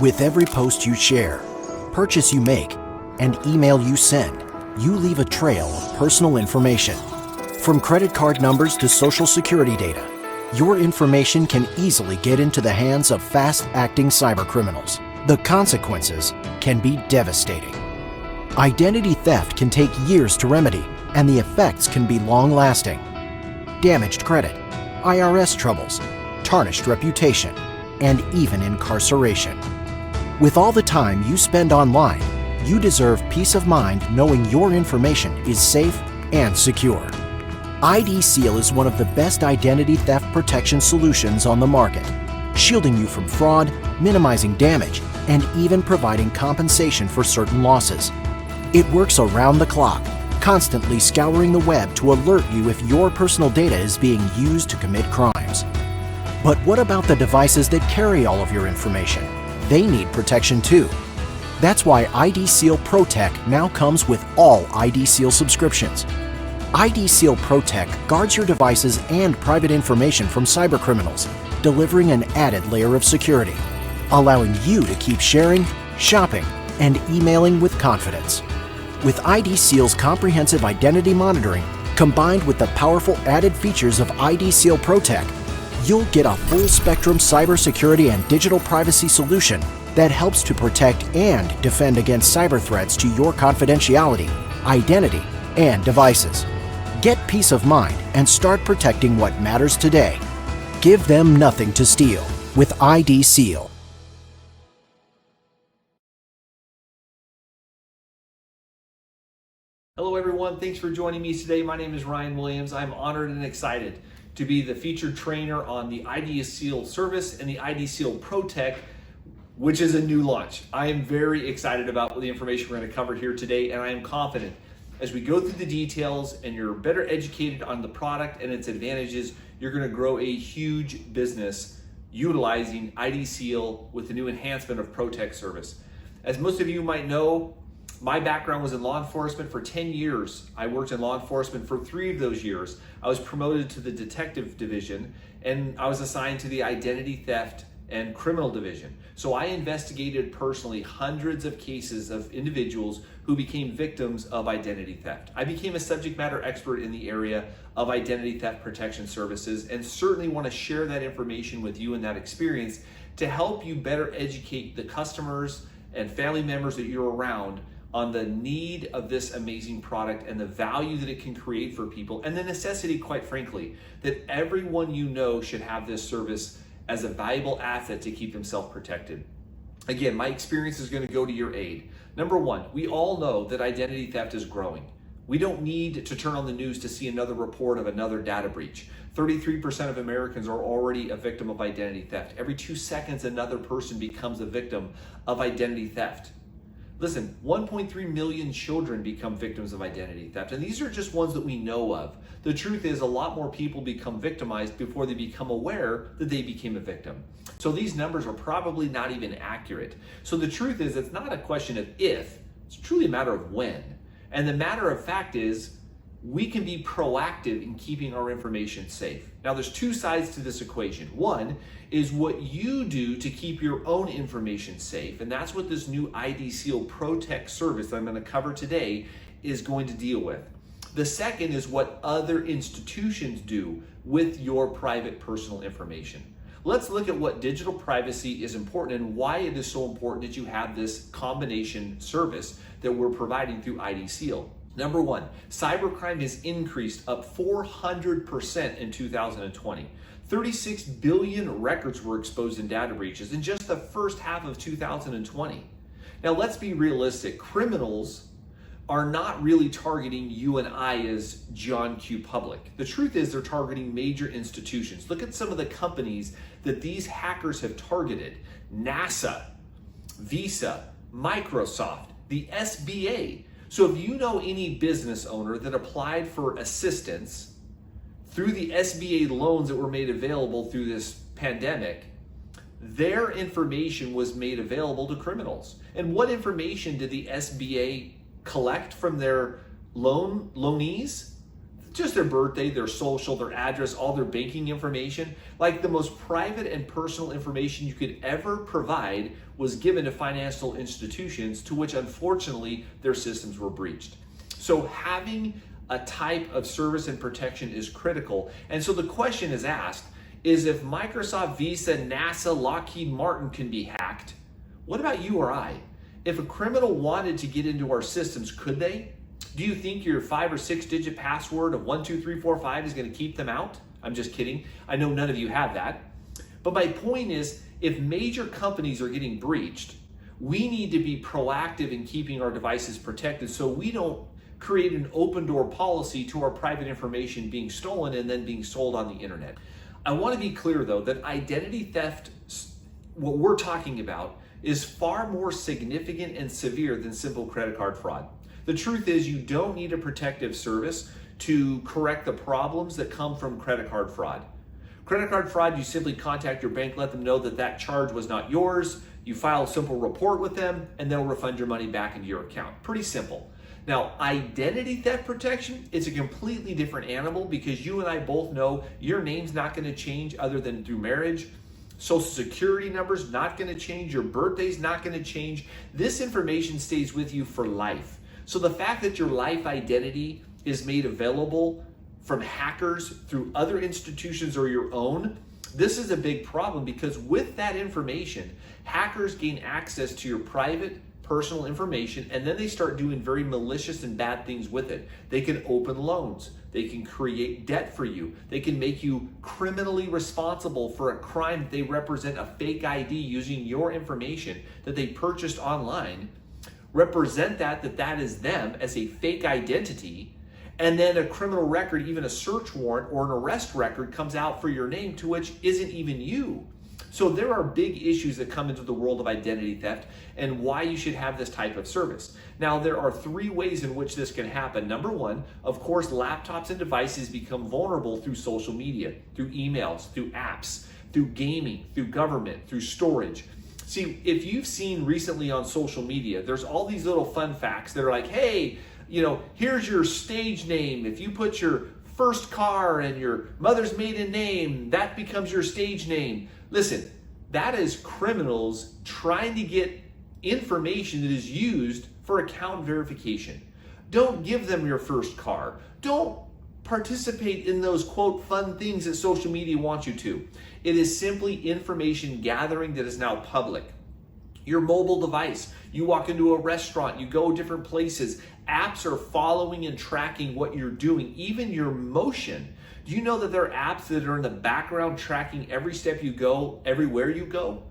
With every post you share, purchase you make, and email you send, you leave a trail of personal information. From credit card numbers to social security data, your information can easily get into the hands of fast-acting cybercriminals. The consequences can be devastating. Identity theft can take years to remedy, and the effects can be long-lasting. Damaged credit, IRS troubles, tarnished reputation, and even incarceration. With all the time you spend online, you deserve peace of mind knowing your information is safe and secure. IDSeal is one of the best identity theft protection solutions on the market, shielding you from fraud, minimizing damage, and even providing compensation for certain losses. It works around the clock, constantly scouring the web to alert you if your personal data is being used to commit crimes. But what about the devices that carry all of your information? They need protection too. That's why IDSeal Pro-Tech now comes with all IDSeal subscriptions. IDSeal Pro-Tech guards your devices and private information from cybercriminals, delivering an added layer of security, allowing you to keep sharing, shopping, and emailing with confidence. With IDSeal's comprehensive identity monitoring, combined with the powerful added features of IDSeal Pro-Tech, you'll get a full-spectrum cybersecurity and digital privacy solution that helps to protect and defend against cyber threats to your confidentiality, identity, and devices. Get peace of mind and start protecting what matters today. Give them nothing to steal with IDSeal. Hello everyone, thanks for joining me today. My name is Ryan Williams. I'm honored and excited to be the featured trainer on the IDSeal service and the IDSeal Pro-Tech, which is a new launch. I am very excited about the information we're going to cover here today, and I am confident as we go through the details and you're better educated on the product and its advantages, you're going to grow a huge business utilizing IDSeal with the new enhancement of Pro-Tech service. As most of you might know, my background was in law enforcement for 10 years. I worked in law enforcement for 3 of those years. I was promoted to the detective division, and I was assigned to the identity theft and criminal division. So I investigated personally hundreds of cases of individuals who became victims of identity theft. I became a subject matter expert in the area of identity theft protection services, and certainly want to share that information with you and that experience to help you better educate the customers and family members that you're around on the need of this amazing product and the value that it can create for people, and the necessity, quite frankly, that everyone you know should have this service as a valuable asset to keep themselves protected. Again, my experience is going to go to your aid. Number one, we all know that identity theft is growing. We don't need to turn on the news to see another report of another data breach. 33% of Americans are already a victim of identity theft. Every 2 seconds, another person becomes a victim of identity theft. Listen, 1.3 million children become victims of identity theft, and these are just ones that we know of. The truth is, a lot more people become victimized before they become aware that they became a victim. So these numbers are probably not even accurate. So the truth is, it's not a question of if, it's truly a matter of when. And the matter of fact is, we can be proactive in keeping our information safe. Now, there's 2 sides to this equation. One is what you do to keep your own information safe, and that's what this new IDSeal Pro-Tech service that I'm going to cover today is going to deal with. The second is what other institutions do with your private personal information. Let's look at what digital privacy is important and why it is so important that you have this combination service that we're providing through IDSeal. Number one, cybercrime has increased up 400% in 2020. 36 billion records were exposed in data breaches in just the first half of 2020. Now, let's be realistic. Criminals are not really targeting you and I as John Q. Public. The truth is, they're targeting major institutions. Look at some of the companies that these hackers have targeted: NASA, Visa, Microsoft, the SBA. So if you know any business owner that applied for assistance through the SBA loans that were made available through this pandemic, their information was made available to criminals. And what information did the SBA collect from their loanees? just their birthday, their social, their address, all their banking information. Like the most private and personal information you could ever provide was given to financial institutions, to which unfortunately their systems were breached. So having a type of service and protection is critical. And so the question is asked is, if Microsoft, Visa, NASA, Lockheed Martin can be hacked, what about you or I? If a criminal wanted to get into our systems, could they? Do you think your 5 or 6 digit password of 12345 is going to keep them out? I'm just kidding. I know none of you have that. But my point is, if major companies are getting breached, we need to be proactive in keeping our devices protected so we don't create an open door policy to our private information being stolen and then being sold on the internet. I want to be clear though that identity theft, what we're talking about, is far more significant and severe than simple credit card fraud. The truth is, you don't need a protective service to correct the problems that come from credit card fraud. Credit card fraud, you simply contact your bank, let them know that that charge was not yours, you file a simple report with them, and they'll refund your money back into your account. Pretty simple. Now, identity theft protection, it's a completely different animal, because you and I both know your name's not going to change other than through marriage. Social security number's not going to change. Your birthday's not going to change. This information stays with you for life. So the fact that your life identity is made available from hackers through other institutions or your own, this is a big problem, because with that information, hackers gain access to your private, personal information, and then they start doing very malicious and bad things with it. They can open loans. They can create debt for you. They can make you criminally responsible for a crime that they represent a fake ID using your information that they purchased online, represent that is them as a fake identity, and then a criminal record, even a search warrant or an arrest record, comes out for your name, to which isn't even you. So there are big issues that come into the world of identity theft and why you should have this type of service. Now, there are 3 ways in which this can happen. Number 1, of course, laptops and devices become vulnerable through social media, through emails, through apps, through gaming, through government, through storage. See, if you've seen recently on social media, there's all these little fun facts that are like, hey, here's your stage name. If you put your first car and your mother's maiden name, that becomes your stage name. Listen, that is criminals trying to get information that is used for account verification. Don't give them your first car. Don't participate in those, quote, fun things that social media wants you to. It is simply information gathering that is now public. Your mobile device, you walk into a restaurant, you go different places, apps are following and tracking what you're doing, even your motion. Do you know that there are apps that are in the background tracking every step you go, everywhere you go?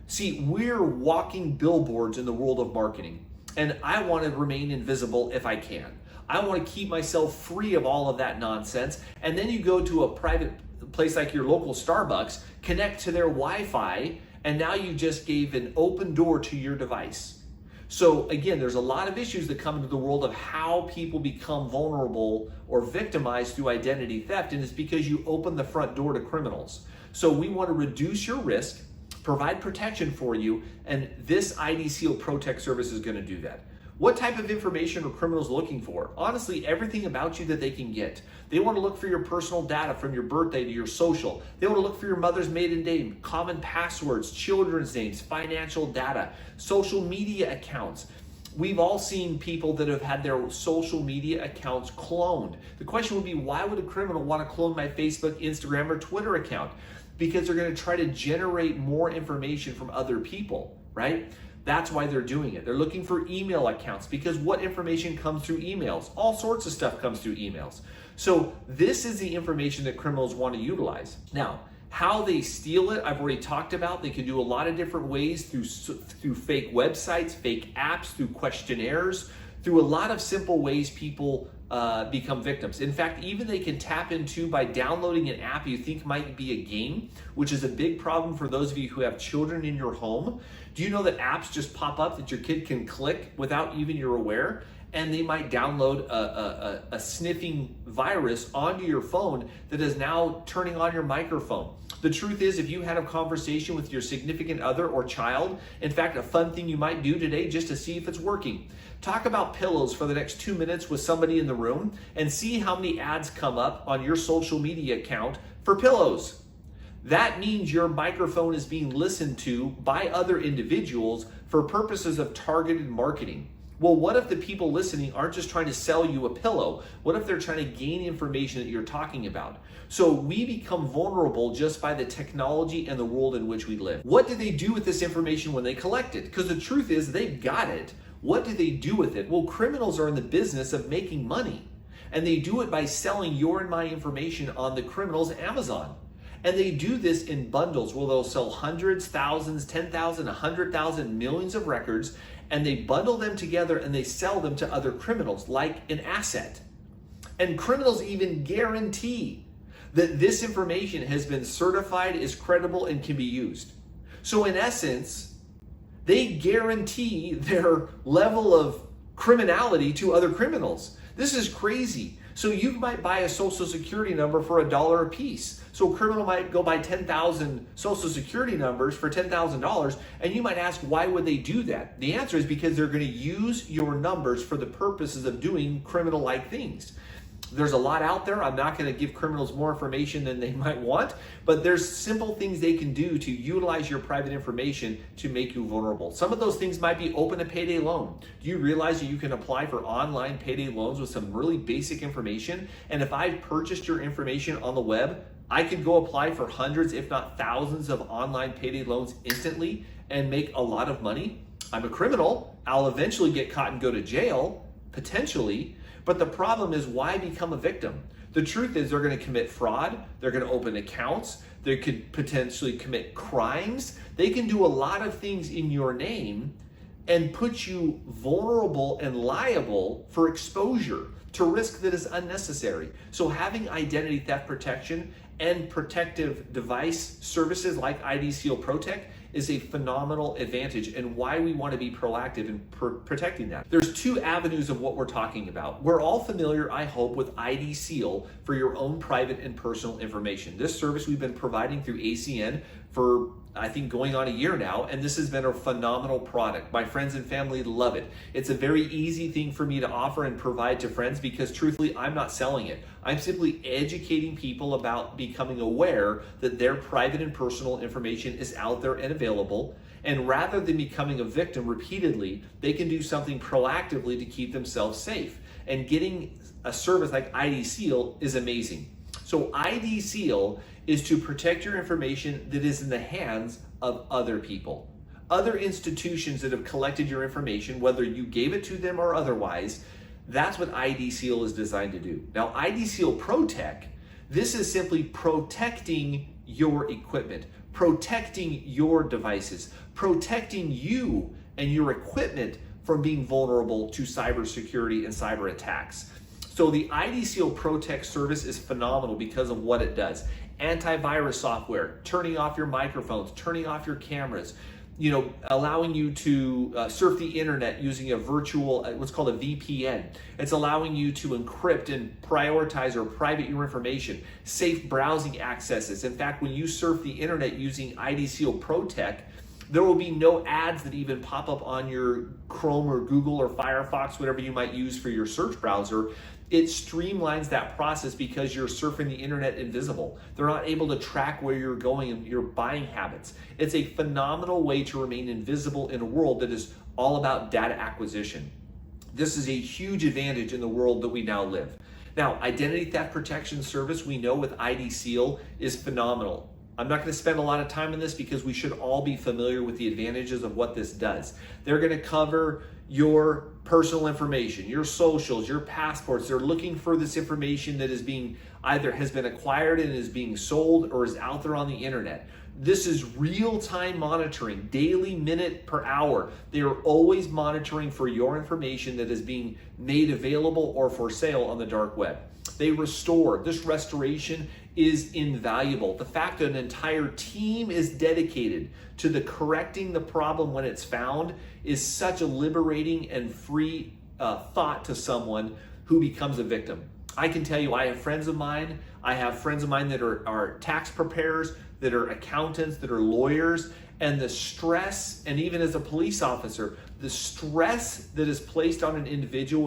See, we're walking billboards in the world of marketing, and I want to remain invisible if I can. I want to keep myself free of all of that nonsense. And then you go to a private place like your local Starbucks, connect to their Wi-Fi, and now you just gave an open door to your device. So again, there's a lot of issues that come into the world of how people become vulnerable or victimized through identity theft, and it's because you open the front door to criminals. So we want to reduce your risk, provide protection for you, and this IDSeal Pro-Tech service is going to do that. What type of information are criminals looking for? Honestly, everything about you that they can get. They want to look for your personal data from your birthday to your social. They want to look for your mother's maiden name, common passwords, children's names, financial data, social media accounts. We've all seen people that have had their social media accounts cloned. The question would be, why would a criminal want to clone my Facebook, Instagram, or Twitter account? Because they're going to try to generate more information from other people, right? That's why they're doing it. They're looking for email accounts, because what information comes through emails? All sorts of stuff comes through emails. So this is the information that criminals want to utilize. Now, how they steal it, I've already talked about. They can do a lot of different ways through fake websites, fake apps, through questionnaires, through a lot of simple ways people become victims. In fact, even they can tap into by downloading an app you think might be a game, which is a big problem for those of you who have children in your home. Do you know that apps just pop up that your kid can click without even you're aware? And they might download a sniffing virus onto your phone that is now turning on your microphone. The truth is, if you had a conversation with your significant other or child, in fact, a fun thing you might do today just to see if it's working, talk about pillows for the next 2 minutes with somebody in the room and see how many ads come up on your social media account for pillows. That means your microphone is being listened to by other individuals for purposes of targeted marketing. Well, what if the people listening aren't just trying to sell you a pillow? What if they're trying to gain information that you're talking about? So we become vulnerable just by the technology and the world in which we live. What do they do with this information when they collect it? Because the truth is they've got it. What do they do with it? Well, criminals are in the business of making money, and they do it by selling your and my information on the criminal's Amazon. And they do this in bundles where they'll sell hundreds, thousands, 10,000, 100,000, millions of records, and they bundle them together and they sell them to other criminals like an asset. And criminals even guarantee that this information has been certified, is credible, and can be used. So in essence, they guarantee their level of criminality to other criminals. This is crazy. So you might buy a social security number for $1 a piece. So a criminal might go buy 10,000 social security numbers for $10,000, and you might ask, why would they do that? The answer is because they're going to use your numbers for the purposes of doing criminal-like things. There's a lot out there. I'm not going to give criminals more information than they might want, but there's simple things they can do to utilize your private information to make you vulnerable. Some of those things might be open a payday loan. Do you realize that you can apply for online payday loans with some really basic information? And if I purchased your information on the web, I could go apply for hundreds, if not thousands, of online payday loans instantly and make a lot of money. I'm a criminal. I'll eventually get caught and go to jail, potentially. But the problem is, why become a victim? The truth is they're going to commit fraud. They're going to open accounts. They could potentially commit crimes. They can do a lot of things in your name and put you vulnerable and liable for exposure to risk that is unnecessary. So having identity theft protection and protective device services like IDSeal Pro-Tech is a phenomenal advantage, and why we want to be proactive in protecting that. There's two avenues of what we're talking about. We're all familiar, I hope, with IDSeal for your own private and personal information. This service we've been providing through ACN for, I think, going on a year now, and this has been a phenomenal product. My friends and family love it. It's a very easy thing for me to offer and provide to friends because, truthfully, I'm not selling it. I'm simply educating people about becoming aware that their private and personal information is out there and available. And rather than becoming a victim repeatedly, they can do something proactively to keep themselves safe. And getting a service like IDSeal is amazing. So IDSeal is to protect your information that is in the hands of other people. Other institutions that have collected your information, whether you gave it to them or otherwise. That's what IDSeal is designed to do. Now, IDSeal Pro-Tech, this is simply protecting your equipment, protecting your devices, protecting you and your equipment from being vulnerable to cybersecurity and cyber attacks. So the IDSeal Pro-Tech service is phenomenal because of what it does. Antivirus software, turning off your microphones, turning off your cameras, allowing you to surf the internet using a virtual, what's called a VPN. It's allowing you to encrypt and prioritize or private your information, safe browsing accesses. In fact, when you surf the internet using IDSeal Pro-Tech, there will be no ads that even pop up on your Chrome or Google or Firefox, whatever you might use for your search browser. It streamlines that process because you're surfing the internet invisible. They're not able to track where you're going and your buying habits. It's a phenomenal way to remain invisible in a world that is all about data acquisition. This is a huge advantage in the world that we now live. Now, identity theft protection service we know with IDSeal is phenomenal. I'm not going to spend a lot of time on this because we should all be familiar with the advantages of what this does. They're going to cover your personal information, your socials, your passports. They're looking for this information that is being either has been acquired and is being sold or is out there on the internet. This is real-time monitoring, daily, minute per hour. They are always monitoring for your information that is being made available or for sale on the dark web. They restore. This restoration is invaluable. The fact that an entire team is dedicated to correcting the problem when it's found is such a liberating and free thought to someone who becomes a victim. I can tell you, I have friends of mine that are tax preparers. that are accountants, that are lawyers, and the stress, and even as a police officer, the stress that is placed on an individual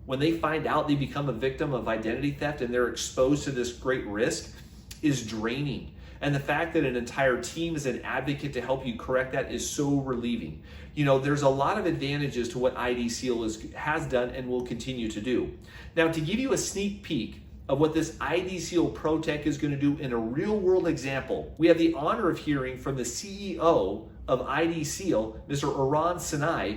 when they find out they become a victim of identity theft and they're exposed to this great risk is draining. And the fact that an entire team is an advocate to help you correct that is so relieving. You know, there's a lot of advantages to what IDSeal has done and will continue to do. Now, to give you a sneak peek of what this IDSeal Pro-Tech is going to do in a real world example, we have the honor of hearing from the CEO of IDSeal, Mr. Aran Sinai.